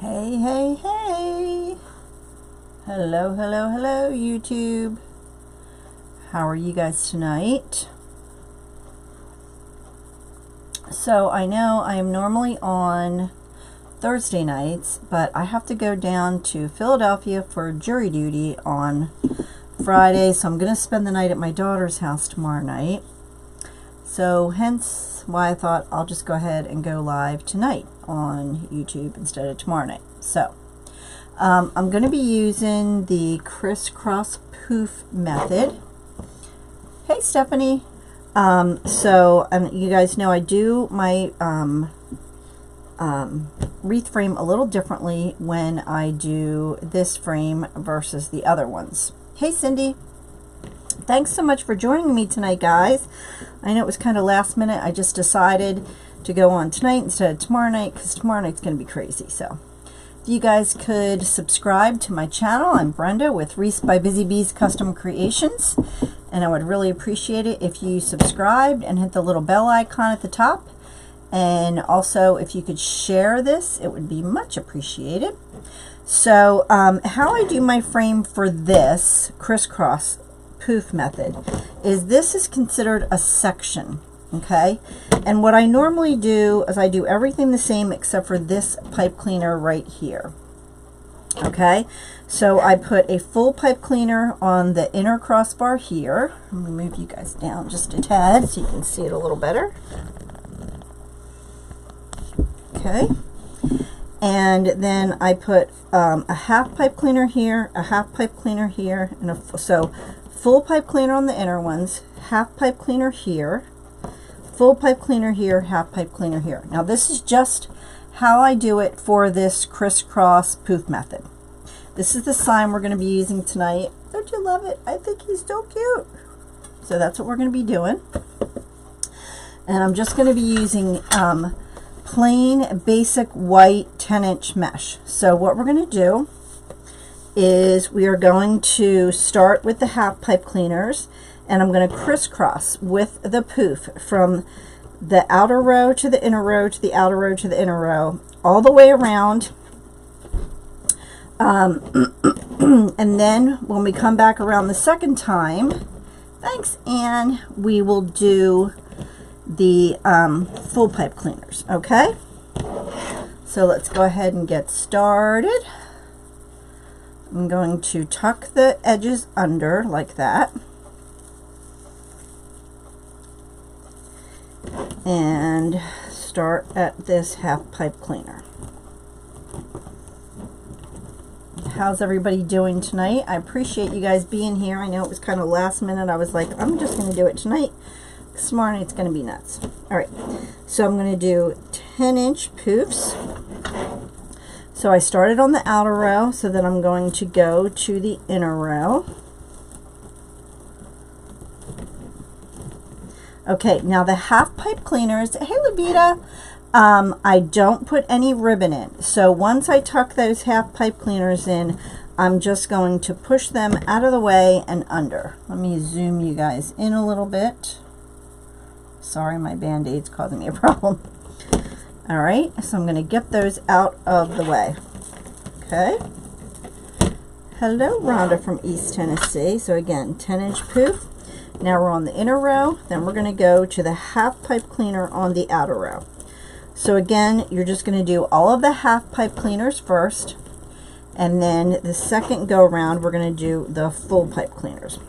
Hey, hey, hey. Hello, hello, hello, YouTube. How are you guys tonight? So I know I am normally on Thursday nights, but I have to go down to Philadelphia for jury duty on Friday, so I'm going to spend the night at my daughter's house tomorrow night. So hence why I thought I'll just go ahead and go live tonight on YouTube instead of tomorrow night. So I'm going to be using the crisscross poof method. Hey Stephanie. You guys know I do my wreath frame a little differently when I do this frame versus the other ones. Hey Cindy. Thanks so much for joining me tonight, guys. I know it was kind of last minute. I just decided to go on tonight instead of tomorrow night because tomorrow night's going to be crazy. So if you guys could subscribe to my channel. I'm Brenda with Wreaths by Busy Bees Custom Creations, and I would really appreciate it if you subscribed and hit the little bell icon at the top. And also, if you could share this, it would be much appreciated. So how I do my frame for this crisscross poof method is this is considered a section, okay? And what I normally do is I do everything the same except for this pipe cleaner right here, okay? So I put a full pipe cleaner on the inner crossbar here. I'm going to move you guys down just a tad so you can see it a little better. Okay, and then I put a half pipe cleaner here, a half pipe cleaner here, and so full pipe cleaner on the inner ones, half pipe cleaner here, full pipe cleaner here, half pipe cleaner here. Now this is just how I do it for this crisscross poof method. This is the sign we're going to be using tonight. Don't you love it? I think he's so cute. So that's what we're going to be doing. And I'm just going to be using plain basic white 10-inch mesh. So what we're going to do is we are going to start with the half pipe cleaners, and I'm going to crisscross with the poof from the outer row to the inner row to the outer row to the inner row all the way around. And then when we come back around the second time, thanks Anne, we will do the full pipe cleaners. Okay, so let's go ahead and get started. I'm going to tuck the edges under like that, and start at this half pipe cleaner. How's everybody doing tonight? I appreciate you guys being here. I know it was kind of last minute. I was like, I'm just going to do it tonight. Tomorrow night's going to be nuts. All right, so I'm going to do 10-inch poofs. So I started on the outer row, so then I'm going to go to the inner row. Okay, now the half pipe cleaners, hey Labita, I don't put any ribbon in. So once I tuck those half pipe cleaners in, I'm just going to push them out of the way and under. Let me zoom you guys in a little bit. Sorry, my band-aid's causing me a problem. All right, so I'm going to get those out of the way. Okay. Hello, Rhonda from East Tennessee. So again, 10-inch poof. Now we're on the inner row. Then we're going to go to the half pipe cleaner on the outer row. So again, you're just going to do all of the half pipe cleaners first, and then the second go around, we're going to do the full pipe cleaners.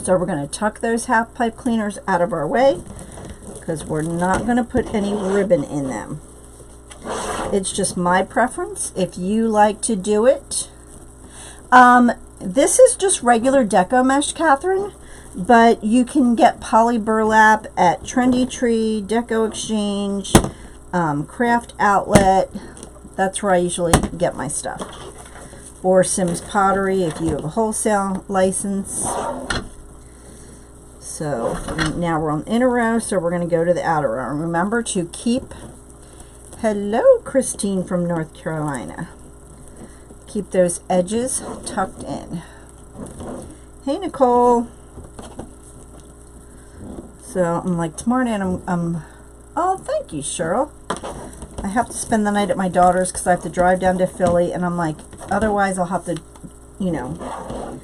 So we're going to tuck those half pipe cleaners out of our way because we're not going to put any ribbon in them. It's just my preference. If you like to do it, this is just regular Deco mesh, Catherine, but you can get poly burlap at Trendy Tree, Deco Exchange, Craft Outlet. That's where I usually get my stuff. Or Sims Pottery if you have a wholesale license. So now we're on the inner row, so we're going to go to the outer row. Remember to keep, hello Christine from North Carolina, keep those edges tucked in. Hey Nicole. So I'm like, tomorrow night oh thank you Cheryl. I have to spend the night at my daughter's because I have to drive down to Philly, and I'm like, otherwise I'll have to, you know,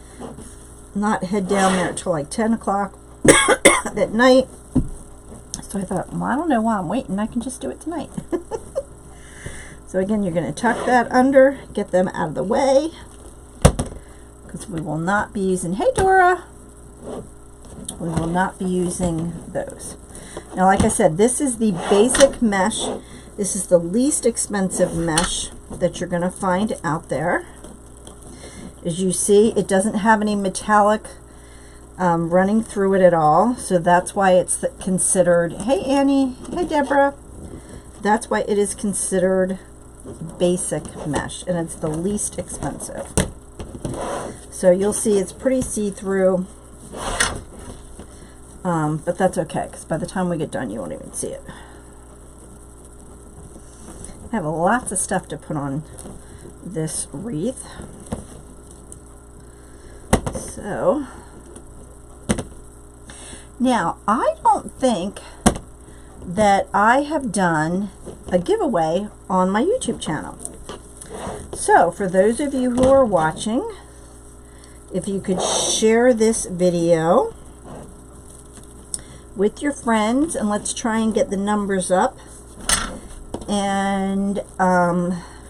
not head down there until like 10 o'clock at night. So I thought, well, I don't know why I'm waiting. I can just do it tonight. So again, you're going to tuck that under, get them out of the way, because we will not be using, hey Dora, we will not be using those. Now, like I said, this is the basic mesh. This is the least expensive mesh that you're going to find out there. As you see, it doesn't have any metallic running through it at all, so that's why it's considered, hey Annie, hey Deborah, that's why it is considered basic mesh, and it's the least expensive. So you'll see it's pretty see-through, but that's okay, because by the time we get done you won't even see it. I have lots of stuff to put on this wreath. So now, I don't think that I have done a giveaway on my YouTube channel. So for those of you who are watching, if you could share this video with your friends, and let's try and get the numbers up, and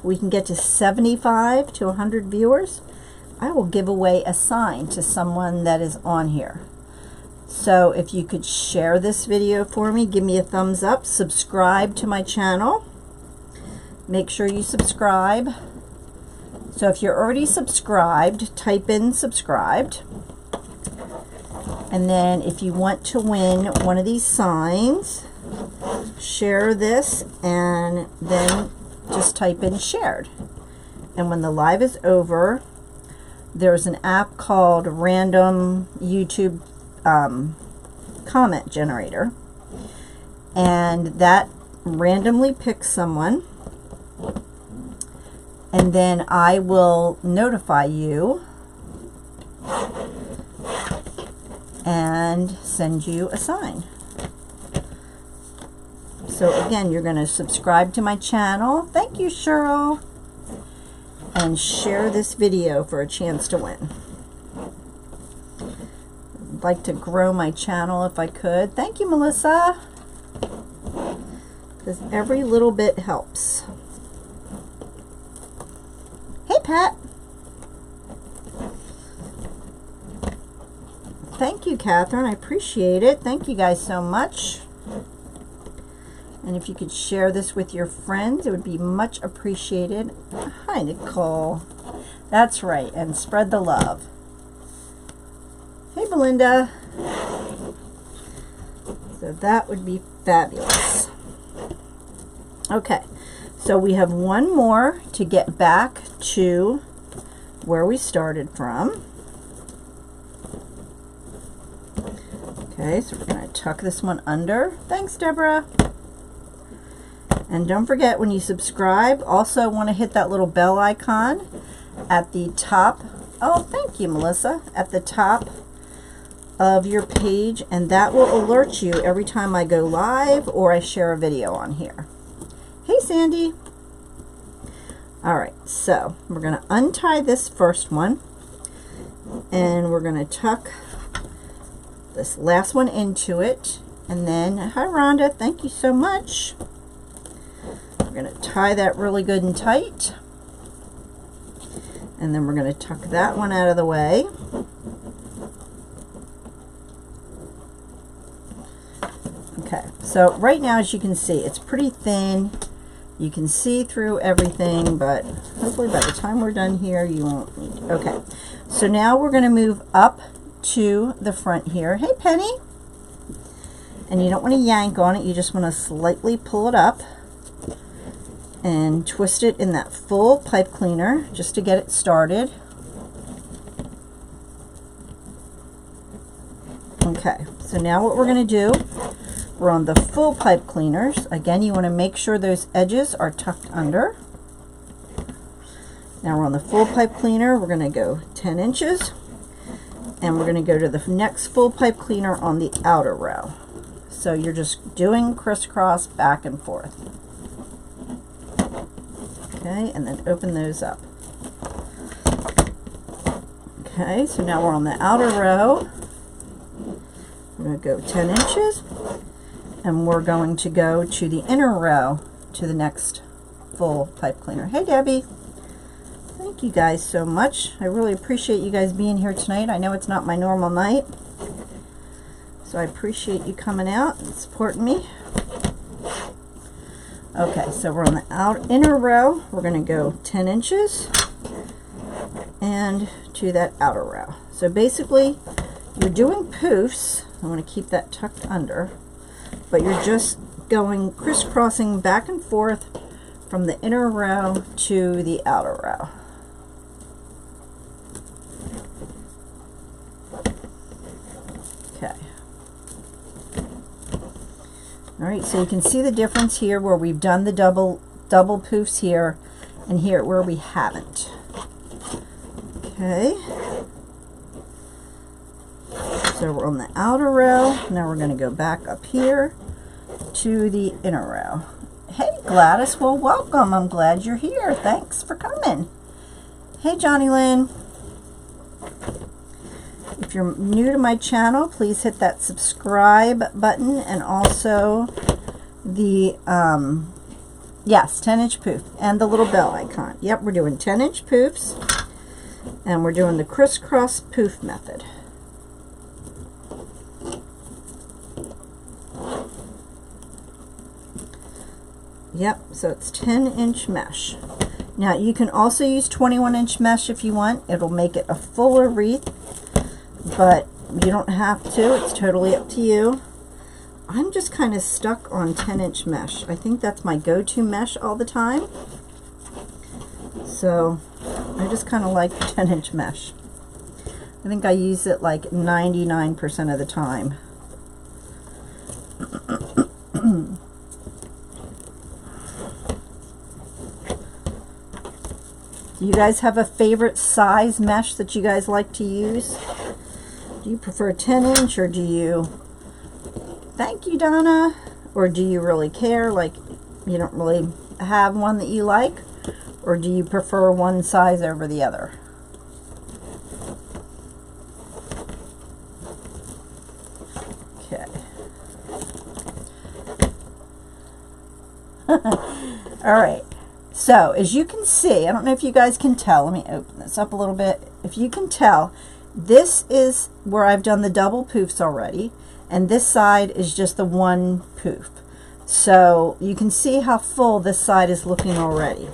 we can get to 75 to 100 viewers, I will give away a sign to someone that is on here. So if you could share this video for me, give me a thumbs up, subscribe to my channel. Make sure you subscribe. So if you're already subscribed, type in subscribed. And then if you want to win one of these signs, share this and then just type in shared. And when the live is over, there's an app called Random YouTube comment generator, and that randomly picks someone, and then I will notify you and send you a sign. So again, you're going to subscribe to my channel, thank you Cheryl, and share this video for a chance to win. I'd like to grow my channel if I could. Thank you, Melissa, because every little bit helps. Hey, Pat. Thank you, Catherine. I appreciate it. Thank you guys so much. And if you could share this with your friends, it would be much appreciated. Hi, Nicole. That's right, and spread the love. Hey, Belinda. So that would be fabulous. Okay, so we have one more to get back to where we started from. Okay, so we're going to tuck this one under. Thanks, Deborah. And don't forget, when you subscribe, also want to hit that little bell icon at the top. Oh, thank you, Melissa. At the top of your page, and that will alert you every time I go live or I share a video on here. Hey, Sandy. All right, so we're going to untie this first one, and we're going to tuck this last one into it, and then, hi Rhonda, thank you so much. We're going to tie that really good and tight, and then we're going to tuck that one out of the way. Okay, so right now, as you can see, it's pretty thin. You can see through everything, but hopefully by the time we're done here, you won't need it. Okay, so now we're going to move up to the front here. Hey, Penny. And you don't want to yank on it. You just want to slightly pull it up and twist it in that full pipe cleaner just to get it started. Okay, so now what we're going to do, we're on the full pipe cleaners. Again, you want to make sure those edges are tucked under. Now we're on the full pipe cleaner. We're going to go 10 inches. And we're going to go to the next full pipe cleaner on the outer row. So you're just doing crisscross back and forth. Okay, and then open those up. Okay, so now we're on the outer row. We're going to go 10 inches, and we're going to go to the inner row to the next full pipe cleaner. Hey, Debbie. Thank you guys so much. I really appreciate you guys being here tonight. I know it's not my normal night, so I appreciate you coming out and supporting me. Okay, so we're on the inner row. We're going to go 10 inches and to that outer row. So basically, you're doing poofs. I want to keep that tucked under, but you're just going crisscrossing back and forth from the inner row to the outer row. Okay. All right, so you can see the difference here where we've done the double poofs here, and here where we haven't. Okay. So we're on the outer row. Now we're going to go back up here to the inner row. Hey, Gladys. Well, welcome. I'm glad you're here. Thanks for coming. Hey, Johnny Lynn. If you're new to my channel, please hit that subscribe button and also the, yes, 10-inch poof and the little bell icon. Yep, we're doing 10-inch poofs, and we're doing the crisscross poof method. Yep, so it's 10-inch mesh. Now you can also use 21-inch mesh if you want. It'll make it a fuller wreath, but you don't have to. It's totally up to you. I'm just kind of stuck on 10-inch mesh. I think that's my go-to mesh all the time. So I just kind of like 10-inch mesh. I think I use it like 99% of the time. Do you guys have a favorite size mesh that you guys like to use? Do you prefer 10-inch, or do you, thank you, Donna, or do you really care, like you don't really have one that you like, or do you prefer one size over the other? Okay. All right. So, as you can see, I don't know if you guys can tell. Let me open this up a little bit. If you can tell, this is where I've done the double poofs already, and this side is just the one poof. So, you can see how full this side is looking already.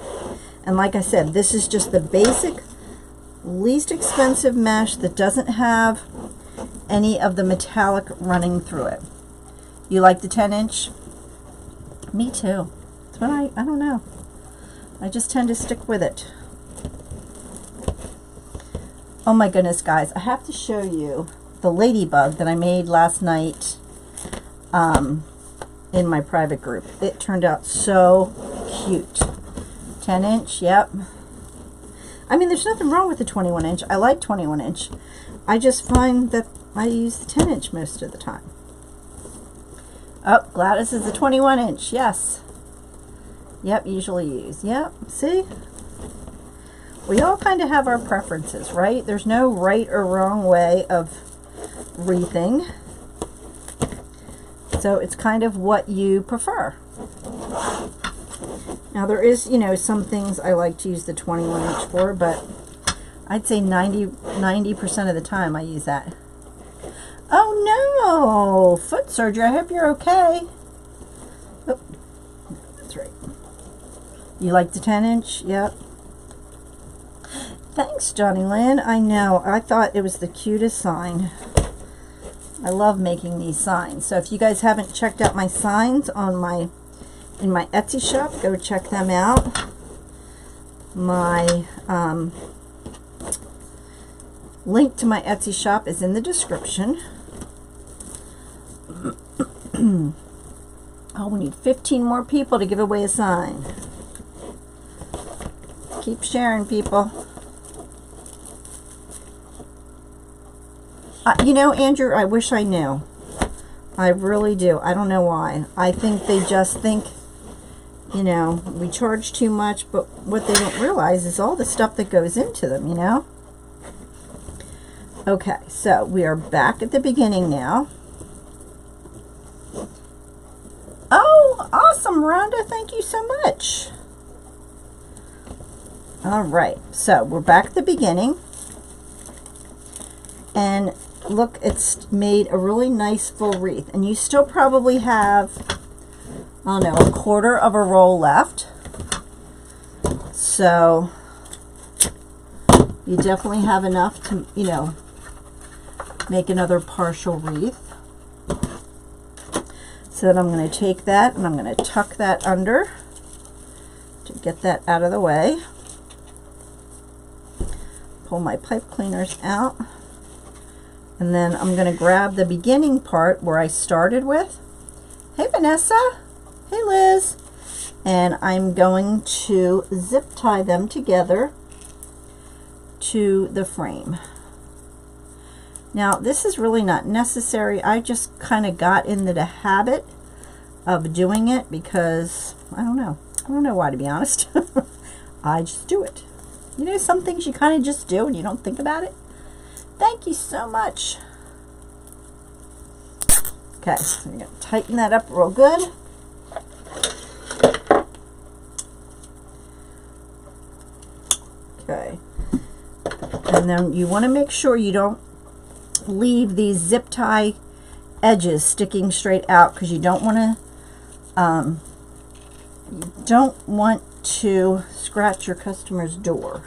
And like I said, this is just the basic, least expensive mesh that doesn't have any of the metallic running through it. You like the 10-inch? Me too. That's what I don't know. I just tend to stick with it. Oh my goodness, guys, I have to show you the ladybug that I made last night in my private group. It turned out so cute. 10-inch, yep. I mean, there's nothing wrong with the 21-inch. I like 21-inch. I just find that I use the 10-inch most of the time. Oh, Gladys is the 21-inch, yes. Yep, usually use. Yep, see? We all kind of have our preferences, right? There's no right or wrong way of wreathing. So it's kind of what you prefer. Now there is, you know, some things I like to use the 21-inch for, but I'd say 90% of the time I use that. Oh no! Foot surgery, I hope you're okay. Oh, that's right. You like the 10-inch? Yep. Thanks, Johnny Lynn. I know. I thought it was the cutest sign. I love making these signs. So if you guys haven't checked out my signs on in my Etsy shop, go check them out. My link to my Etsy shop is in the description. Oh, we need 15 more people to give away a sign. Keep sharing, people. You know, Andrew, I wish I knew. I really do. I don't know why. I think they just think you know, we charge too much, but what they don't realize is all the stuff that goes into them, you know. Okay, so we are back at the beginning now. Oh, awesome, Rhonda, thank you so much. All right, so we're back at the beginning, and look, it's made a really nice full wreath, and you still probably have, I don't know, a quarter of a roll left. So you definitely have enough to, you know, make another partial wreath. So then I'm going to take that and I'm going to tuck that under to get that out of the way. Pull my pipe cleaners out. And then I'm going to grab the beginning part where I started with. Hey, Vanessa. Hey, Liz. And I'm going to zip tie them together to the frame. Now, this is really not necessary. I just kind of got into the habit of doing it because, I don't know why, to be honest. I just do it. You know, some things you kind of just do and you don't think about it. Thank you so much. Okay, so I'm going to tighten that up real good. Okay. And then you want to make sure you don't leave these zip tie edges sticking straight out, because you don't want to scratch your customer's door.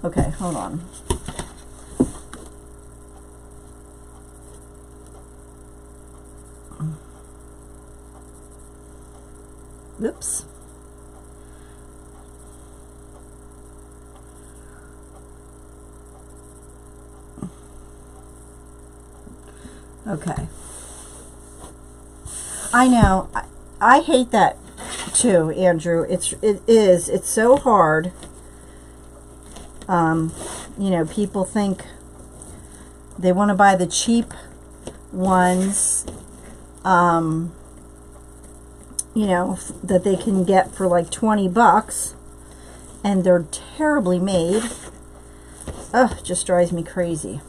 Okay, hold on. Oops. Okay. I know. I hate that too, Andrew. It's so hard. You know, people think they want to buy the cheap ones, you know, that they can get for like 20 bucks, and they're terribly made. Ugh, just drives me crazy.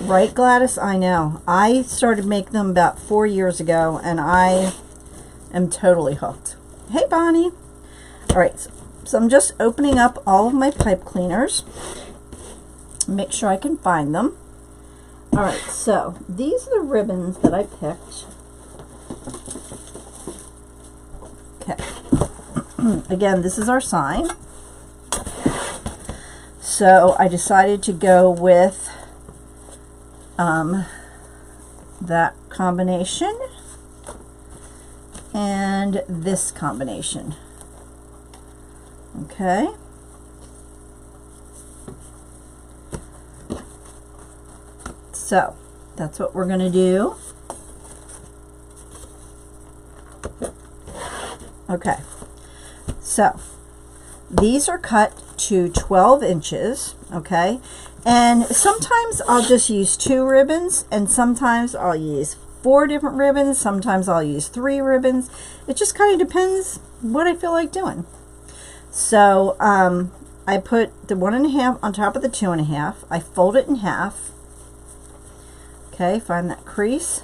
Right, Gladys? I know. I started making them about 4 years ago, and I am totally hooked. Hey, Bonnie. All right, so I'm just opening up all of my pipe cleaners. Make sure I can find them. All right, so these are the ribbons that I picked. Okay. Again, this is our sign. So I decided to go with that combination and this combination. Okay. So that's what we're going to do. Okay. So these are cut to 12 inches. Okay. And sometimes I'll just use 2 ribbons, and sometimes I'll use 4 different ribbons. Sometimes I'll use 3 ribbons. It just kind of depends what I feel like doing. So I put the 1.5 on top of the 2.5. I fold it in half. Okay, find that crease.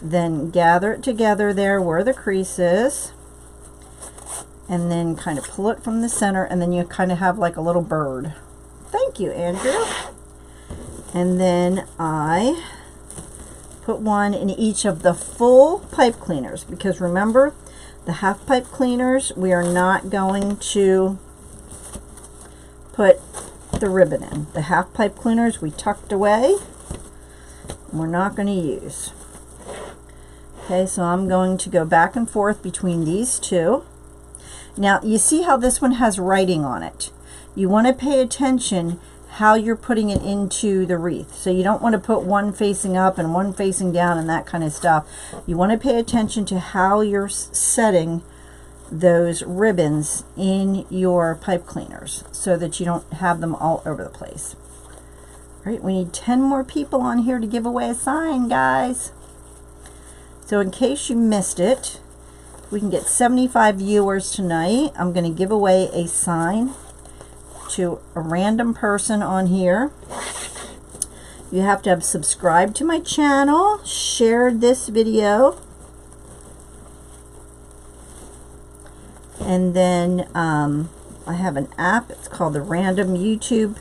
Then gather it together there where the crease is. And then kind of pull it from the center, and then you kind of have like a little bird. Thank you, Andrew. And then I put one in each of the full pipe cleaners, because remember, the half pipe cleaners, we are not going to put the ribbon in. The half pipe cleaners we tucked away, and we're not going to use. Okay, so I'm going to go back and forth between these two. Now, you see how this one has writing on it. You want to pay attention how you're putting it into the wreath. So you don't want to put one facing up and one facing down and that kind of stuff. You want to pay attention to how you're setting those ribbons in your pipe cleaners so that you don't have them all over the place. All right, we need 10 more people on here to give away a sign, guys. So in case you missed it, we can get 75 viewers tonight. I'm going to give away a sign to a random person on here. You have to have subscribed to my channel, shared this video, and then I have an app. It's called the Random YouTube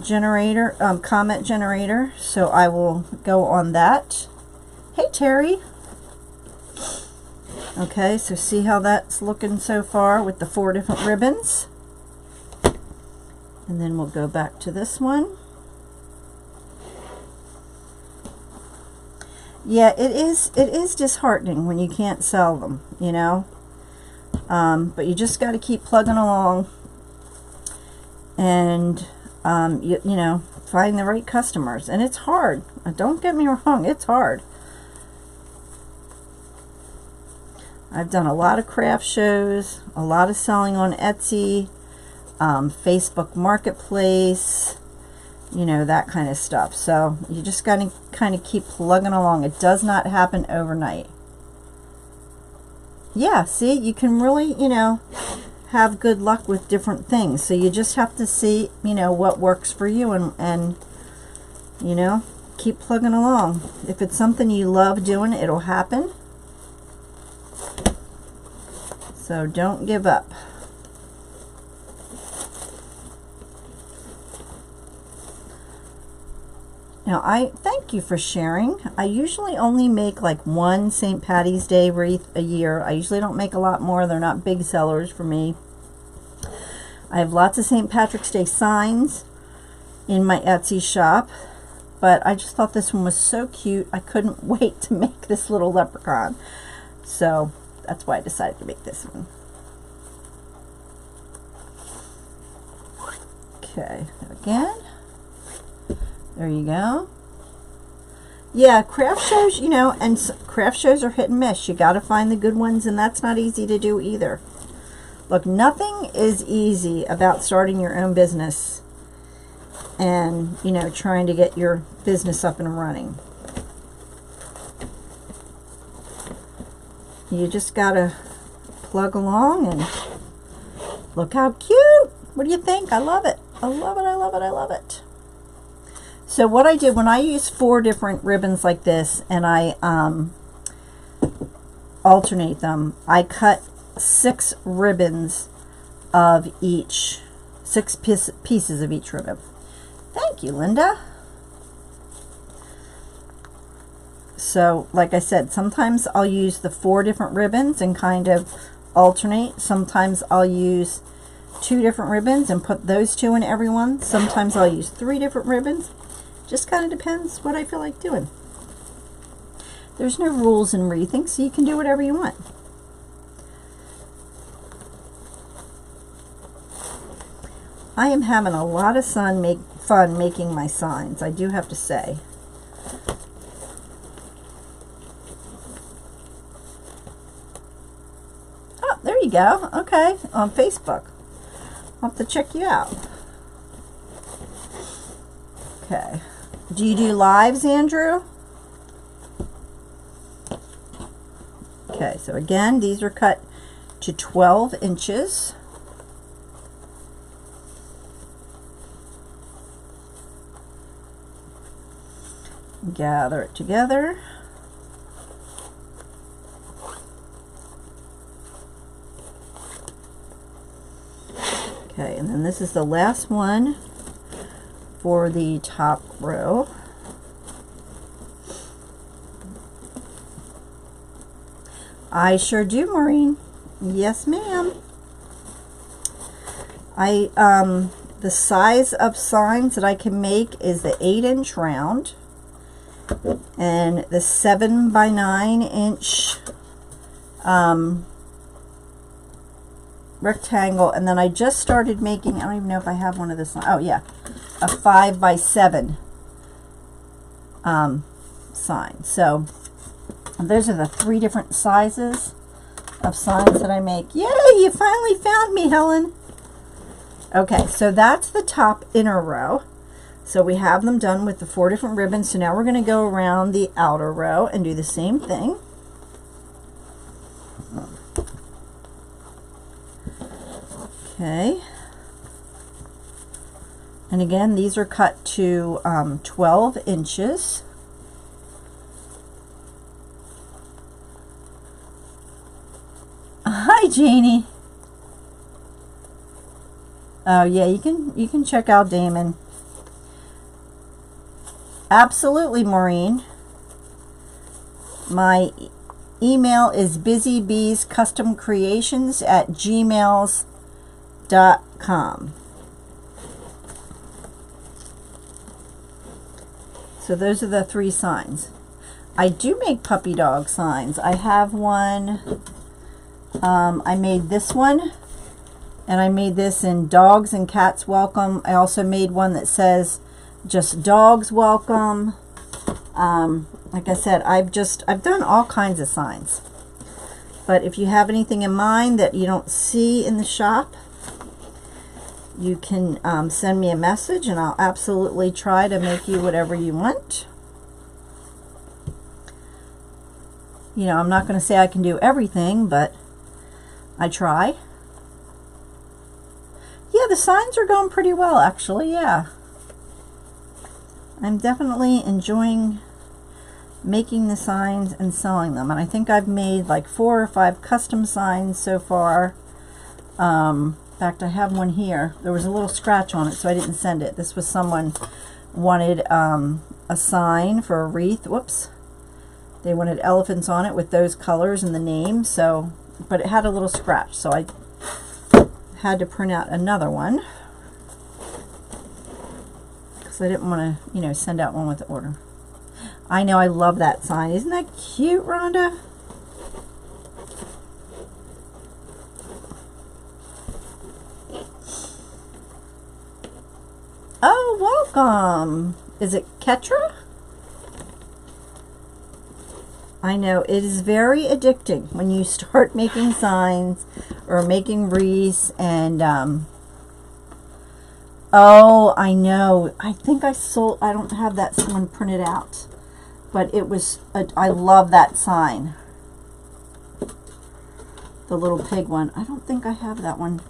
Generator, comment generator. So I will go on that. Hey Terry. Okay, so see how that's looking so far with the 4 different ribbons. And then we'll go back to this one. Yeah, it is disheartening when you can't sell them, you know. But you just got to keep plugging along and you know, find the right customers. And it's hard. Don't get me wrong, it's hard. I've done a lot of craft shows, a lot of selling on Etsy, Facebook Marketplace, you know, that kind of stuff. So you just got to kind of keep plugging along. It does not happen overnight. Yeah, see, you can really, you know, have good luck with different things. So you just have to see, you know, what works for you and you know, keep plugging along. If it's something you love doing, it'll happen. So don't give up. Now, I thank you for sharing. I usually only make like one St. Patty's Day wreath a year. I usually don't make a lot more. They're not big sellers for me. I have lots of St. Patrick's Day signs in my Etsy shop, but I just thought this one was so cute. I couldn't wait to make this little leprechaun. So that's why I decided to make this one. Okay, again. There you go. Yeah, craft shows, you know, and craft shows are hit and miss. You got to find the good ones, and that's not easy to do either. Look, nothing is easy about starting your own business and, you know, trying to get your business up and running. You just got to plug along and look how cute. What do you think? I love it. I love it. I love it. I love it. So what I did when I use 4 different ribbons like this and I alternate them, I cut 6 ribbons of each, 6 pieces of each ribbon. Thank you, Linda. So like I said, sometimes I'll use the 4 different ribbons and kind of alternate. Sometimes I'll use 2 different ribbons and put those 2 in every one. Sometimes I'll use 3 different ribbons. Just kind of depends what I feel like doing. There's no rules in wreathing, so you can do whatever you want. I am having a lot of fun making my signs, I do have to say. Oh, there you go. Okay, on Facebook. I'll have to check you out. Okay. Do you do lives, Andrew? Okay, so again, these are cut to 12 inches. Gather it together. Okay, and then this is the last one for the top row. I sure do, Maureen. Yes, ma'am. The size of signs that I can make is the 8-inch round and the 7 by 9 inch rectangle, and then I just started making, I don't even know if I have one of this, oh yeah, a 5 by 7 sign. So those are the 3 different sizes of signs that I make. Yay, you finally found me, Helen. Okay, so that's the top inner row. So we have them done with the 4 different ribbons. So now we're going to go around the outer row and do the same thing. Okay. And again, these are cut to 12 inches. Hi, Janie. Oh yeah, you can check out Damon. Absolutely, Maureen. My email is busybeescustomcreations@gmails.com. So those are the 3 signs. I do make puppy dog signs. I have one. I made this one, and I made this in dogs and cats welcome. I also made one that says just dogs welcome. Like I said, I've done all kinds of signs. But if you have anything in mind that you don't see in the shop, you can send me a message, and I'll absolutely try to make you whatever you want. You know, I'm not going to say I can do everything, but I try. Yeah, the signs are going pretty well, actually. Yeah, I'm definitely enjoying making the signs and selling them, and I think I've made like 4 or 5 custom signs so far. In fact, I have one here. There was a little scratch on it, so I didn't send it. This was someone wanted a sign for a wreath. Whoops. They wanted elephants on it with those colors and the name, so, but it had a little scratch, so I had to print out another one because I didn't want to, you know, send out one with the order. I know, I love that sign. Isn't that cute, Rhonda? Oh, welcome. Is it Ketra? I know, it is very addicting when you start making signs or making wreaths, and oh, I know. I think I sold, I don't have that one printed out, but it was, I love that sign. The little pig one. I don't think I have that one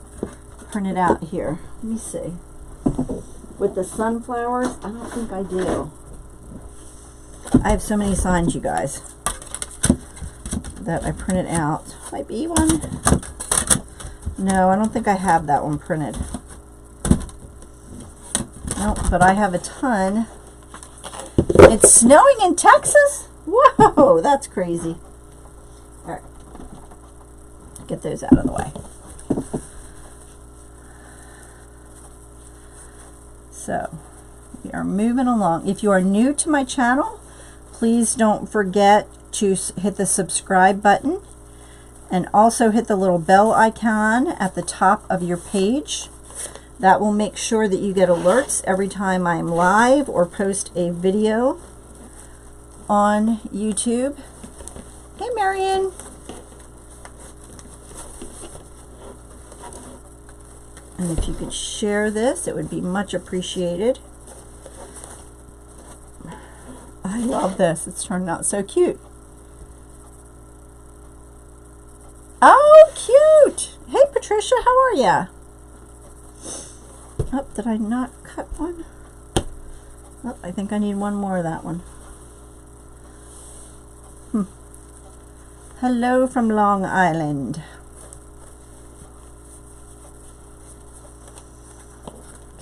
printed out here. Let me see. With the sunflowers, I don't think I do. I have so many signs, you guys, that I printed out. Might be one. No, I don't think I have that one printed. Nope, but I have a ton. It's snowing in Texas? Whoa, that's crazy. All right, get those out of the way. So we are moving along. If you are new to my channel, please don't forget to hit the subscribe button, and also hit the little bell icon at the top of your page. That will make sure that you get alerts every time I'm live or post a video on YouTube. Hey, Marion. And if you could share this, it would be much appreciated. I love this. It's turned out so cute. Oh, cute. Hey, Patricia, how are ya? Oh, did I not cut one? Oh, I think I need one more of that one. Hello from Long Island.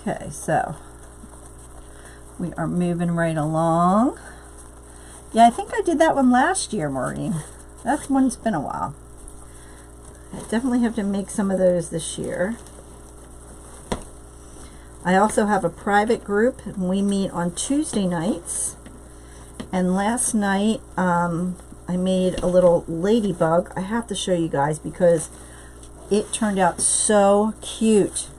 Okay, so we are moving right along. Yeah, I think I did that one last year, Maureen. That one's been a while. I definitely have to make some of those this year. I also have a private group, and we meet on Tuesday nights. And last night, I made a little ladybug. I have to show you guys because it turned out so cute.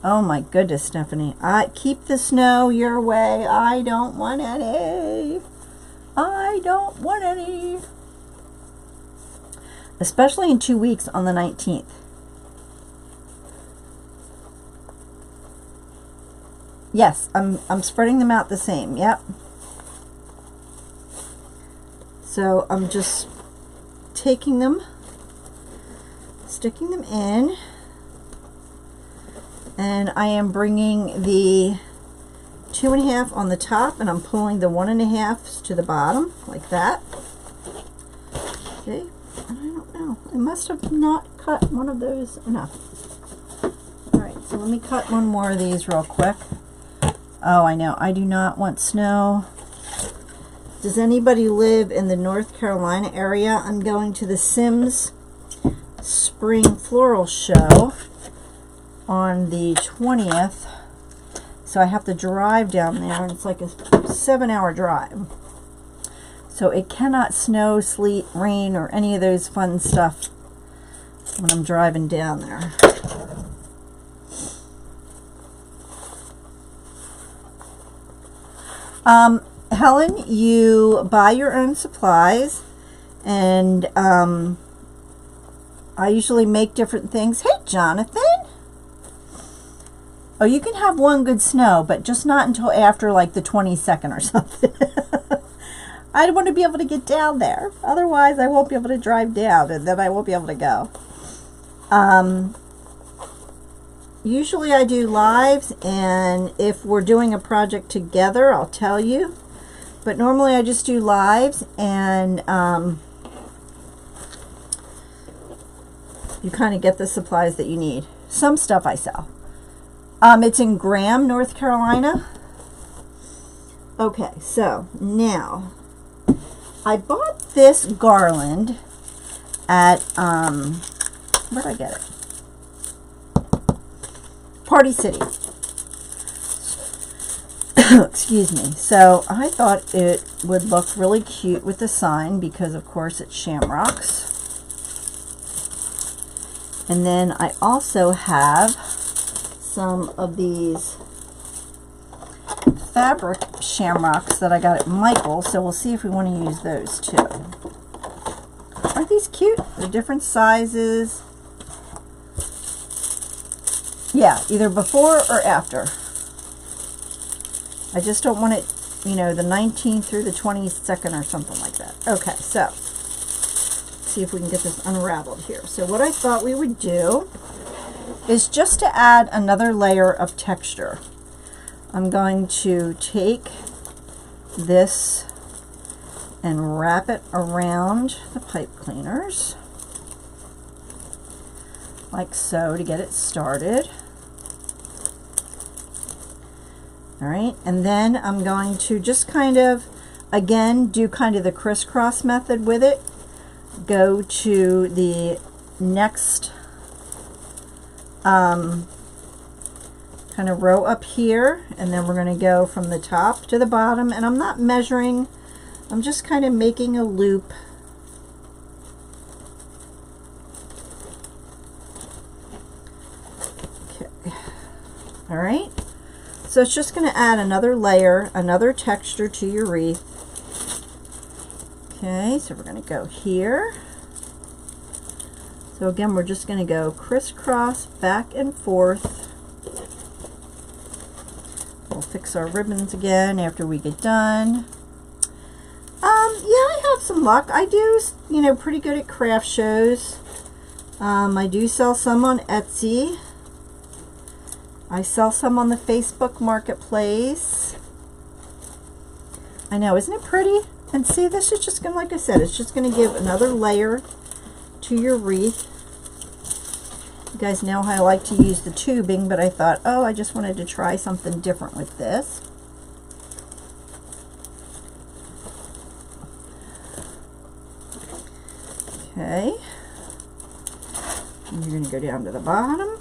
Oh my goodness, Stephanie. Keep the snow your way. I don't want any. I don't want any. especially in 2 weeks on the 19th. Yes, I'm spreading them out the same. Yep. So I'm just taking them, sticking them in, and I am bringing the 2.5 on the top, and I'm pulling the 1.5 to the bottom like that. Okay, and I don't know, I must have not cut one of those enough. All right, so let me cut one more of these real quick. Oh, I know, I do not want snow. Does anybody live in the North Carolina area? I'm going to the Sims Spring Floral Show on the 20th. So I have to drive down there, and it's like a 7-hour drive. So it cannot snow, sleet, rain, or any of those fun stuff when I'm driving down there. Helen, you buy your own supplies, and I usually make different things. Hey, Jonathan! Oh, you can have one good snow, but just not until after like the 22nd or something. I want to be able to get down there. Otherwise, I won't be able to drive down, and then I won't be able to go. Usually I do lives, and if we're doing a project together, I'll tell you. But normally I just do lives, and you kind of get the supplies that you need. Some stuff I sell. It's in Graham, North Carolina. Okay, so now I bought this garland at, where did I get it? Party City. Excuse me. So I thought it would look really cute with the sign because, of course, it's shamrocks. And then I also have some of these fabric shamrocks that I got at Michael's, so we'll see if we want to use those too. Aren't these cute? They're different sizes. Yeah, either before or after. I just don't want it, you know, the 19th through the 22nd or something like that. Okay, so let's see if we can get this unraveled here. So what I thought we would do is just to add another layer of texture. I'm going to take this and wrap it around the pipe cleaners like so to get it started. All right, and then I'm going to just kind of, again, do kind of the crisscross method with it. Go to the next kind of row up here, and then we're going to go from the top to the bottom, and I'm not measuring, I'm just kind of making a loop. Okay, all right, so it's just going to add another layer, another texture to your wreath. Okay, so we're going to go here. So again, we're just going to go crisscross back and forth. We'll fix our ribbons again after we get done. Yeah, I have some luck. I do, you know, pretty good at craft shows. I do sell some on Etsy. I sell some on the Facebook Marketplace. I know, isn't it pretty? And see, this is just going to, like I said, it's just going to give another layer to your wreath. You guys know how I like to use the tubing, but I thought, oh, I just wanted to try something different with this. Okay. And you're going to go down to the bottom.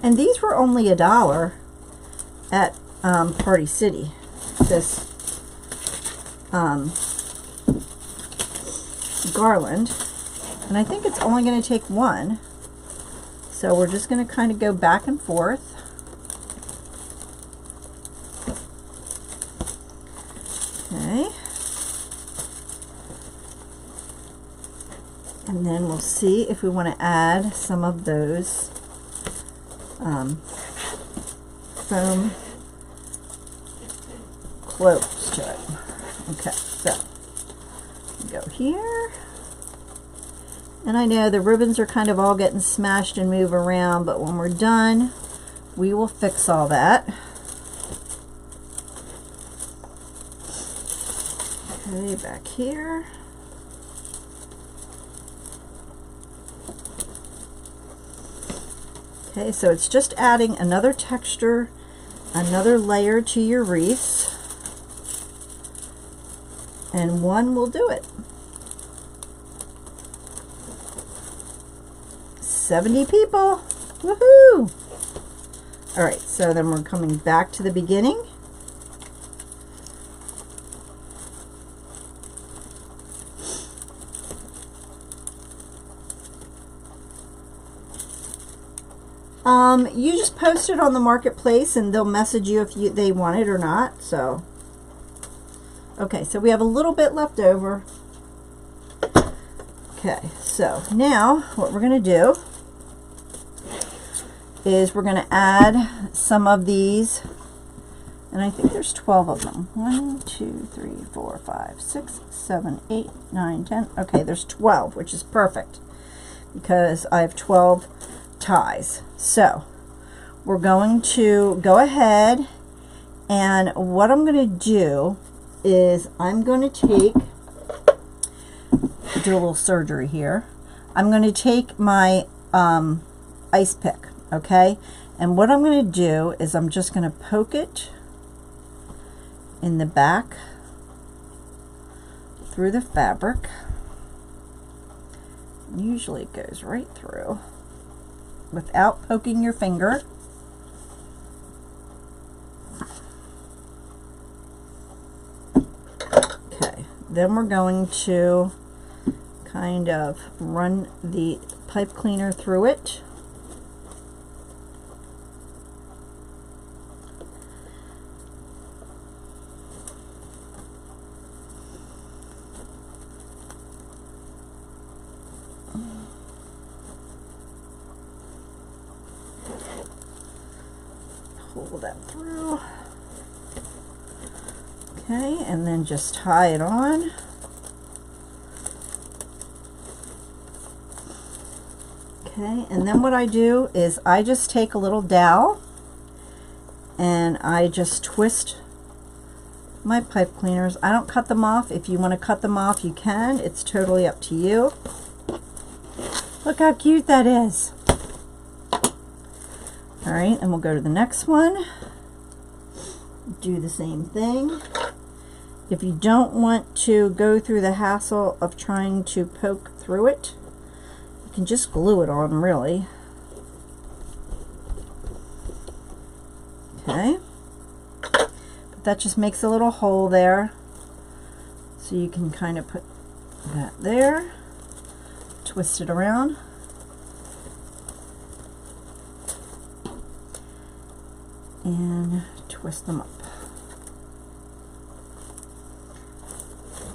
And these were only $1 at Party City. This garland, and I think it's only going to take one, so we're just going to kind of go back and forth. Okay, And then we'll see if we want to add some of those foam cloves to it. Okay, so go here. And I know the ribbons are kind of all getting smashed and move around, but when we're done, we will fix all that. Okay, back here. Okay, so it's just adding another texture, another layer to your wreath, and one will do it. 70 people, woohoo! All right, so then we're coming back to the beginning. You just post it on the marketplace and they'll message you if they want it or not. So, okay, so we have a little bit left over. Okay, so now what we're going to do is we're going to add some of these, and I think there's 12 of them. 1, 2, 3, 4, 5, 6, 7, 8, 9, 10. Okay, there's 12, which is perfect because I have 12 ties. So we're going to go ahead, and what I'm going to do is I'm going to do a little surgery here. I'm going to take my ice pick, okay, and what I'm going to do is I'm just going to poke it in the back through the fabric. Usually it goes right through without poking your finger. Okay, then we're going to kind of run the pipe cleaner through it. Pull that through. Okay, and then just tie it on. Okay, and then what I do is I just take a little dowel and I just twist my pipe cleaners. I don't cut them off. If you want to cut them off, you can. It's totally up to you. Look how cute that is. All right, and we'll go to the next one. Do the same thing. If you don't want to go through the hassle of trying to poke through it, you can just glue it on, really. Okay. But that just makes a little hole there. So you can kind of put that there, twist it around. And twist them up.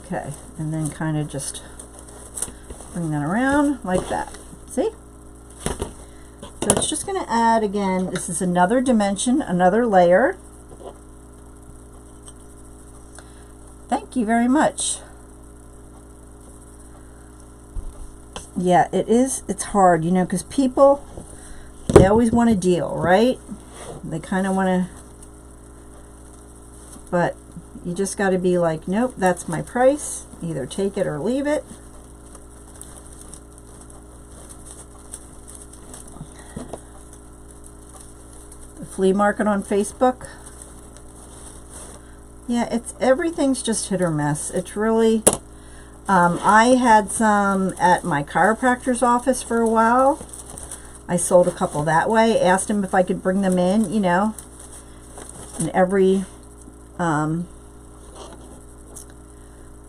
Okay, and then kind of just bring that around like that. See? So it's just going to add, again, this is another dimension, another layer. Thank you very much. Yeah, it is. It's hard, you know, because people, they always want a deal, right? They kind of want to, but you just got to be like, nope, that's my price. Either take it or leave it. The flea market on Facebook. Yeah, everything's just hit or miss. It's really, I had some at my chiropractor's office for a while. I sold a couple that way. Asked him if I could bring them in, you know, and every,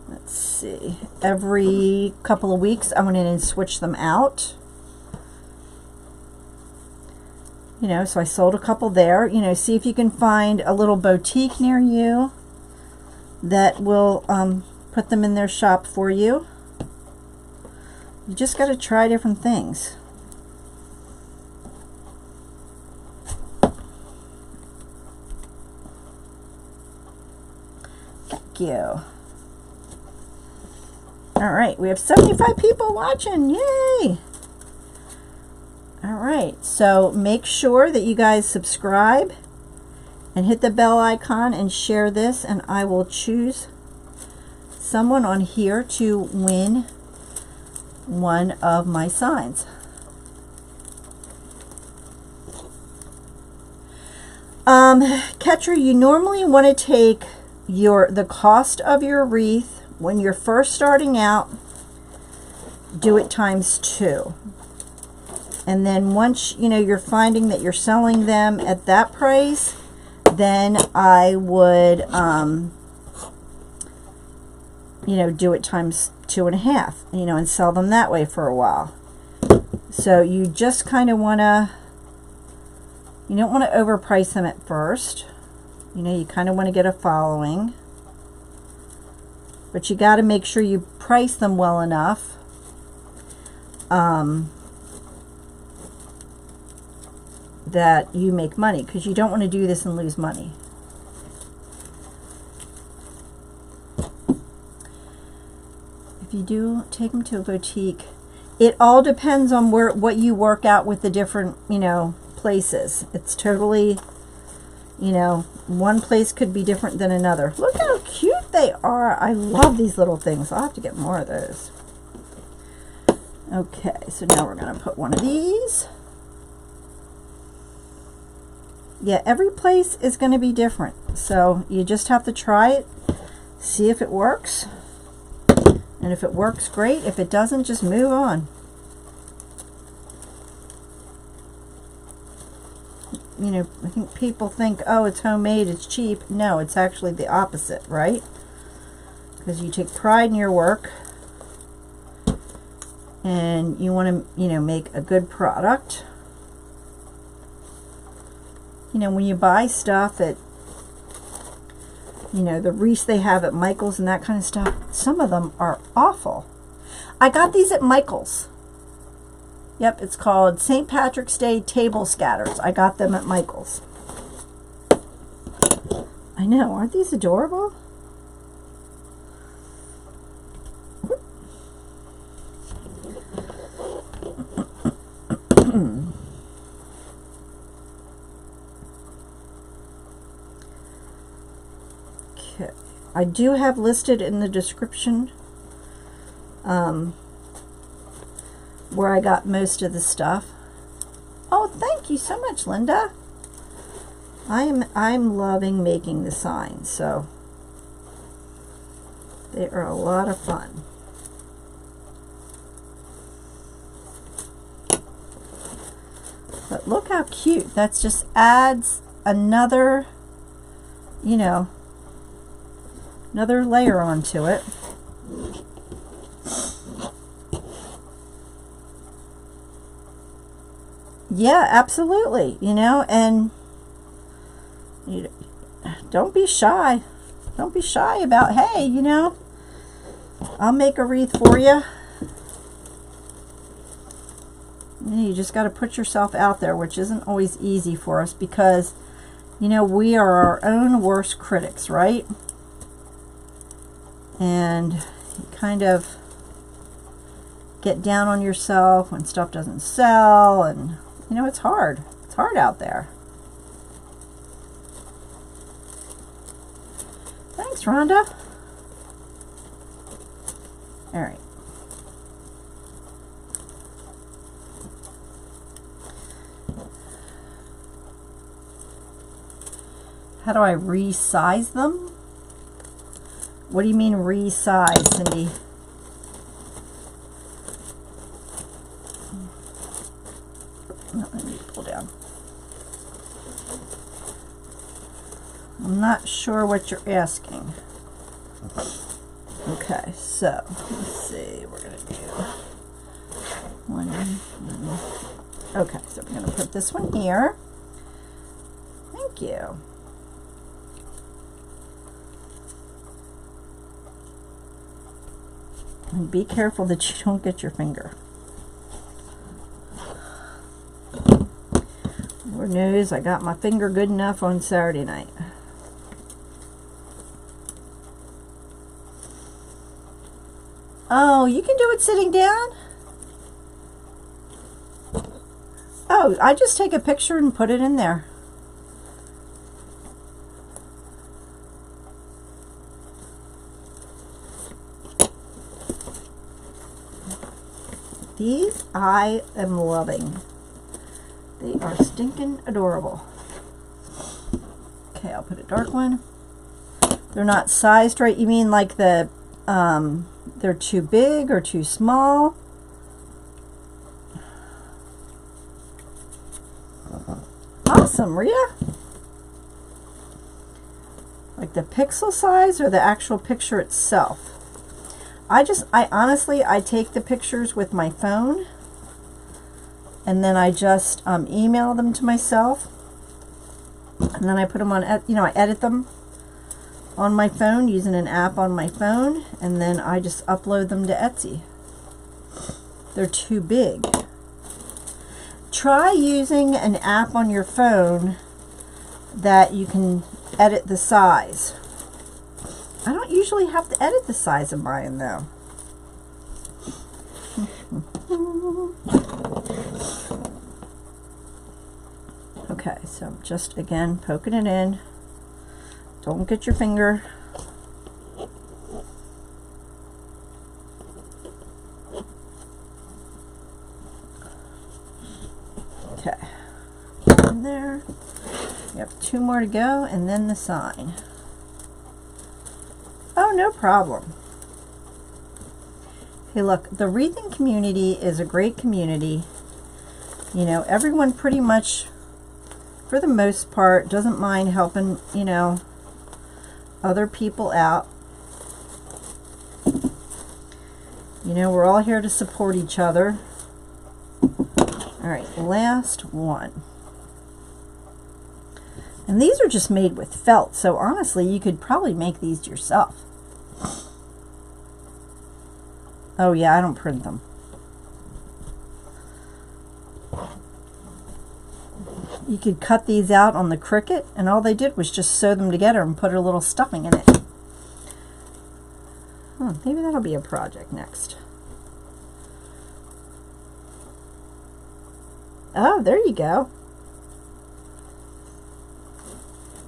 let's see, every couple of weeks I went in and switched them out. You know, so I sold a couple there. You know, see if you can find a little boutique near you that will put them in their shop for you. You just got to try different things. Thank you. All right, we have 75 people watching. Yay! All right, so make sure that you guys subscribe and hit the bell icon and share this, and I will choose someone on here to win one of my signs. Catcher, you normally want to take the cost of your wreath when you're first starting out, do it ×2. And then once you know you're finding that you're selling them at that price, then I would you know, do it ×2.5, you know, and sell them that way for a while. So you just kind of want to, you don't want to overprice them at first. You know, you kind of want to get a following, but you got to make sure you price them well enough that you make money, because you don't want to do this and lose money. If you do take them to a boutique, it all depends on what you work out with the different, you know, places. It's totally, you know, one place could be different than another. Look how cute they are. I love these little things. I'll have to get more of those. Okay, so now we're going to put one of these. Yeah, every place is going to be different. So you just have to try it, see if it works. And if it works, great. If it doesn't, just move on. You know, I think people think, oh, it's homemade, it's cheap. No, it's actually the opposite, right? Because you take pride in your work and you want to, you know, make a good product. You know, when you buy stuff at, you know, the wreaths they have at Michael's and that kind of stuff, some of them are awful. I got these at Michael's. Yep, it's called St. Patrick's Day Table Scatters. I got them at Michael's. I know, aren't these adorable? Okay, I do have listed in the description where I got most of the stuff. Oh, thank you so much, Linda. I'm loving making the signs, so they are a lot of fun. But look how cute. That just adds another, you know, another layer onto it. Yeah, absolutely. You know, and you don't be shy. Don't be shy about, hey, you know, I'll make a wreath for you. You just got to put yourself out there, which isn't always easy for us because, you know, we are our own worst critics, right? And you kind of get down on yourself when stuff doesn't sell, and you know, it's hard. It's hard out there. Thanks, Rhonda. All right. How do I resize them? What do you mean resize, Cindy? Let me pull down. I'm not sure what you're asking. Okay, so let's see. We're gonna do one. Okay, so we're gonna put this one here. Thank you. And be careful that you don't get your finger. Lord knows I got my finger good enough on Saturday night. Oh, you can do it sitting down? Oh, I just take a picture and put it in there. These I am loving. They are stinking adorable. Okay, I'll put a dark one. They're not sized right. You mean like the they're too big or too small? Awesome, Rita. Like the pixel size or the actual picture itself? I honestly take the pictures with my phone, and then I just email them to myself, and then I put them on, I edit them on my phone using an app on my phone, and then I just upload them to Etsy. They're too big. Try using an app on your phone that you can edit the size. I don't usually have to edit the size of mine though. Okay, so I'm just again poking it in. Don't get your finger. Okay, in there. You have 2 more to go, and then the sign. Oh, no problem. Hey, look, the wreathing community is a great community. You know, everyone pretty much, for the most part, doesn't mind helping, you know, other people out. You know, we're all here to support each other. All right, last one. And these are just made with felt, so honestly, you could probably make these yourself. Oh yeah, I don't print them. You could cut these out on the Cricut, and all they did was just sew them together and put a little stuffing in it. Maybe that'll be a project next. Oh, there you go.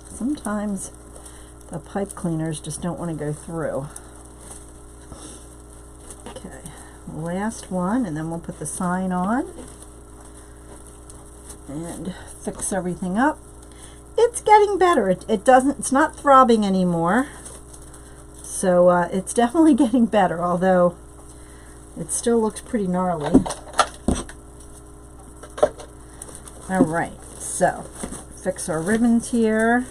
Sometimes the pipe cleaners just don't want to go through. Okay, last one, and then we'll put the sign on and fix everything up. It's getting better. It's not throbbing anymore, so it's definitely getting better, although it still looks pretty gnarly. All right, so fix our ribbons here.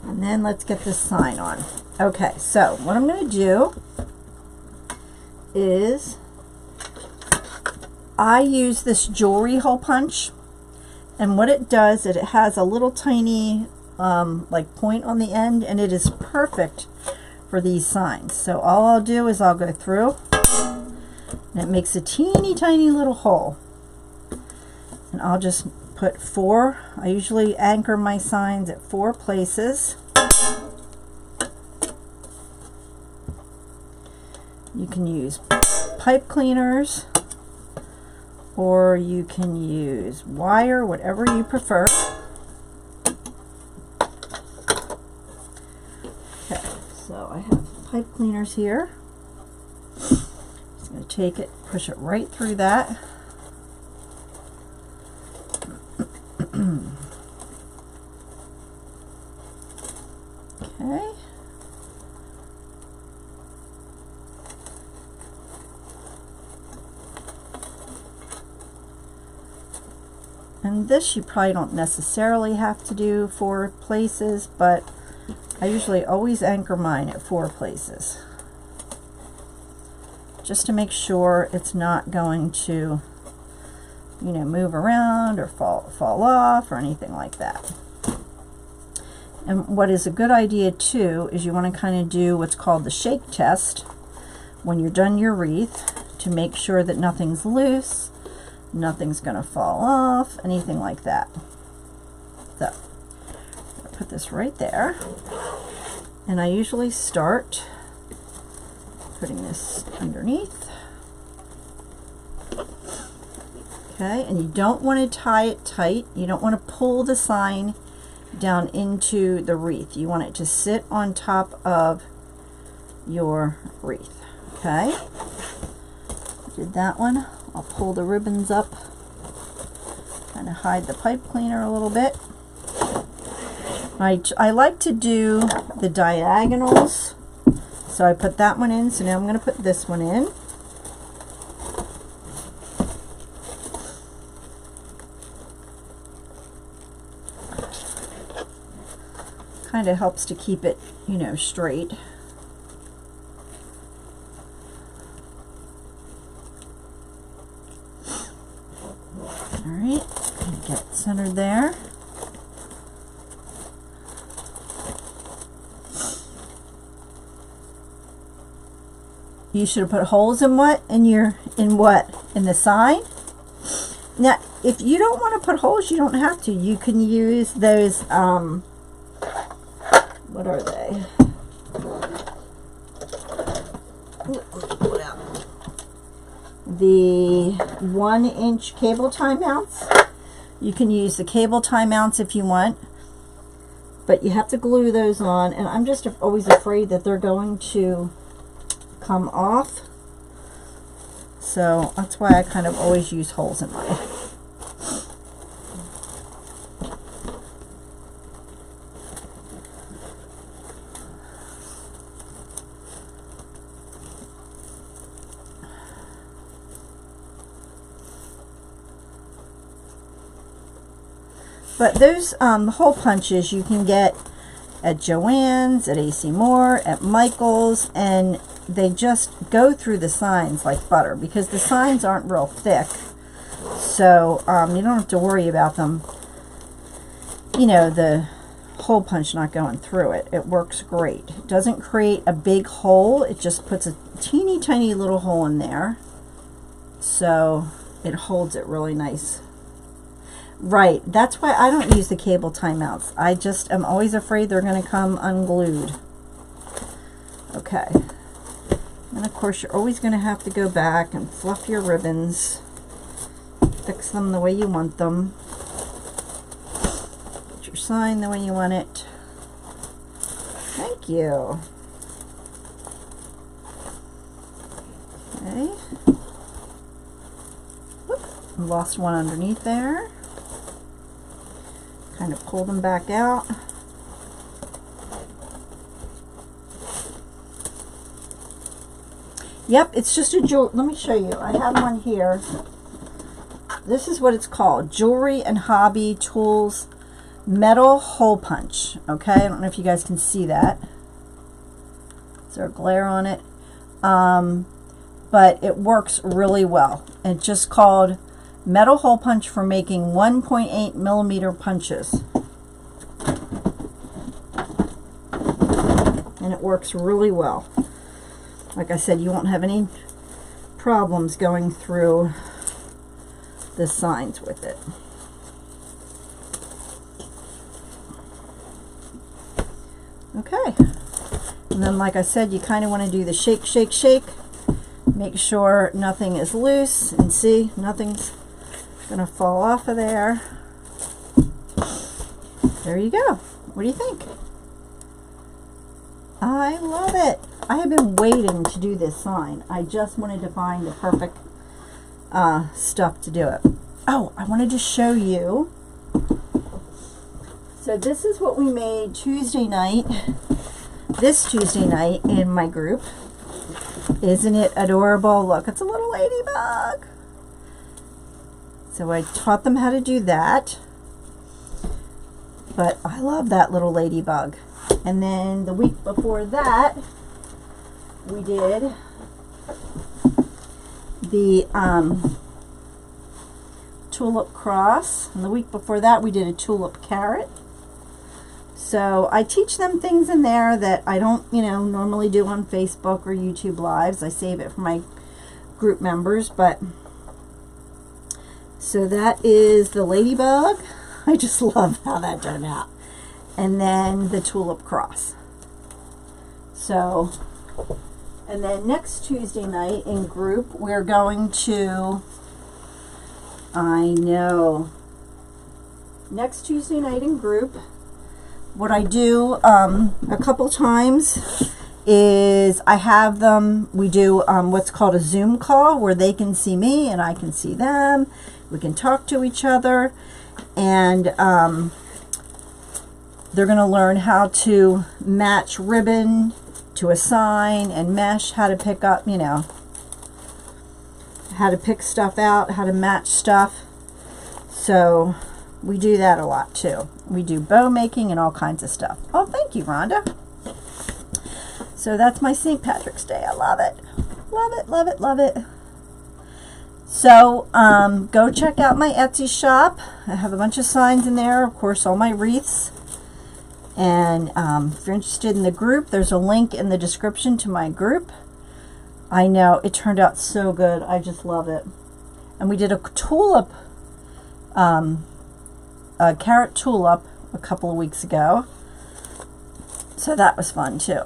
And then let's get this sign on. Okay, so what I'm going to do is I use this jewelry hole punch, and what it does is it has a little tiny like point on the end, and it is perfect for these signs. So all I'll do is I'll go through, and it makes a teeny tiny little hole, and I'll just put 4. I usually anchor my signs at 4 places. You can use pipe cleaners, or you can use wire, whatever you prefer. Okay, so I have pipe cleaners here. Just going to take it, push it right through that. Okay. And this you probably don't necessarily have to do 4 places, but I usually always anchor mine at 4 places, just to make sure it's not going to, you know, move around or fall off or anything like that. And what is a good idea too is you want to kind of do what's called the shake test when you're done your wreath to make sure that nothing's loose, nothing's going to fall off, anything like that. So I'll put this right there, and I usually start putting this underneath. Okay, and you don't want to tie it tight. You don't want to pull the sign down into the wreath. You want it to sit on top of your wreath. Okay, did that one. I'll pull the ribbons up, kind of hide the pipe cleaner a little bit. I like to do the diagonals, so I put that one in. So now I'm going to put this one in. Kind of helps to keep it, you know, straight. All right, get it centered there. You should have put holes in what? In the sign? Now, if you don't want to put holes, you don't have to. You can use those, what are they? The 1-inch cable tie mounts. You can use the cable tie mounts if you want, but you have to glue those on, and I'm just always afraid that they're going to come off, so that's why I kind of always use holes in mine. But those hole punches you can get at Joann's, at C Moore, at Michael's, and they just go through the signs like butter because the signs aren't real thick. So you don't have to worry about them, you know, the hole punch not going through it. It works great. It doesn't create a big hole. It just puts a teeny tiny little hole in there. So it holds it really nice. Right, that's why I don't use the cable tie mounts. I just am always afraid they're going to come unglued. Okay. And of course you're always going to have to go back and fluff your ribbons. Fix them the way you want them. Put your sign the way you want it. Thank you. Okay. Whoop, lost one underneath there. Kind of pull them back out. Yep, it's just a jewel. Let me show you. I have one here. This is what it's called. Jewelry and Hobby Tools Metal Hole Punch. Okay, I don't know if you guys can see that. Is there a glare on it? But it works really well. It's just called Metal Hole Punch for making 1.8 millimeter punches. And it works really well. Like I said, you won't have any problems going through the signs with it. Okay. And then, like I said, you kind of want to do the shake, shake, shake. Make sure nothing is loose. And see, nothing's going to fall off of there. There you go. What do you think? I love it. I have been waiting to do this sign. I just wanted to find the perfect stuff to do it. Oh, I wanted to show you. So this is what we made Tuesday night, this Tuesday night in my group. Isn't it adorable? Look, it's a little ladybug. So I taught them how to do that. But I love that little ladybug. And then the week before that, we did the tulip cross. And the week before that, we did a tulip carrot. So I teach them things in there that I don't, you know, normally do on Facebook or YouTube Lives. I save it for my group members, but so that is the ladybug. I just love how that turned out. And then the tulip cross. So, and then next Tuesday night in group, we're going to, I know, next Tuesday night in group, what I do a couple times is I have them, we do what's called a Zoom call where they can see me and I can see them. We can talk to each other, and they're going to learn how to match ribbon to a sign and mesh, how to pick up, you know, how to pick stuff out, how to match stuff. So we do that a lot too. We do bow making and all kinds of stuff. Oh, thank you, Rhonda. So that's my St. Patrick's Day. I love it. Love it, love it, love it. So go check out my Etsy shop. I have a bunch of signs in there. Of course, all my wreaths. And if you're interested in the group, there's a link in the description to my group. I know, it turned out so good. I just love it. And we did a tulip, a carrot tulip a couple of weeks ago. So that was fun too.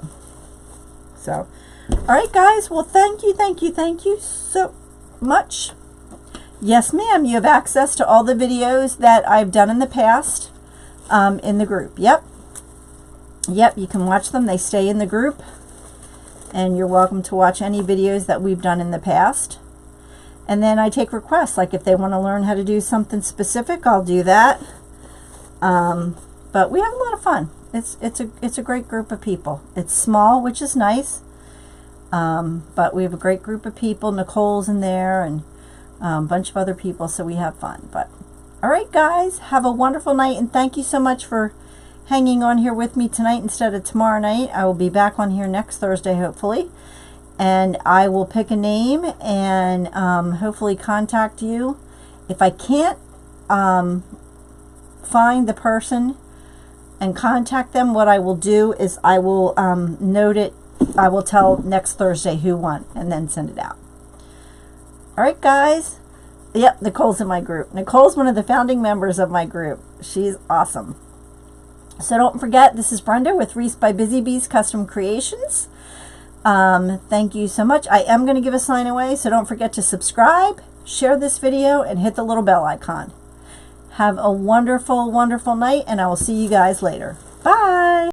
So, all right, guys. Well, thank you so much. Yes, ma'am. You have access to all the videos that I've done in the past in the group. Yep. Yep, you can watch them. They stay in the group. And you're welcome to watch any videos that we've done in the past. And then I take requests. Like if they want to learn how to do something specific, I'll do that. But we have a lot of fun. It's a great group of people. It's small, which is nice. But we have a great group of people. Nicole's in there and a bunch of other people, so we have fun. But all right, guys, have a wonderful night, and thank you so much for hanging on here with me tonight instead of tomorrow night. I will be back on here next Thursday, hopefully, and I will pick a name and hopefully contact you. If I can't find the person and contact them, what I will do is I will note it. I will tell next Thursday who won and then send it out. All right, guys. Yep, Nicole's in my group. Nicole's one of the founding members of my group. She's awesome. So don't forget, this is Brenda with Wreaths by Busy Bees Custom Creations. Thank you so much. I am going to give a sign away, so don't forget to subscribe, share this video, and hit the little bell icon. Have a wonderful, wonderful night, and I will see you guys later.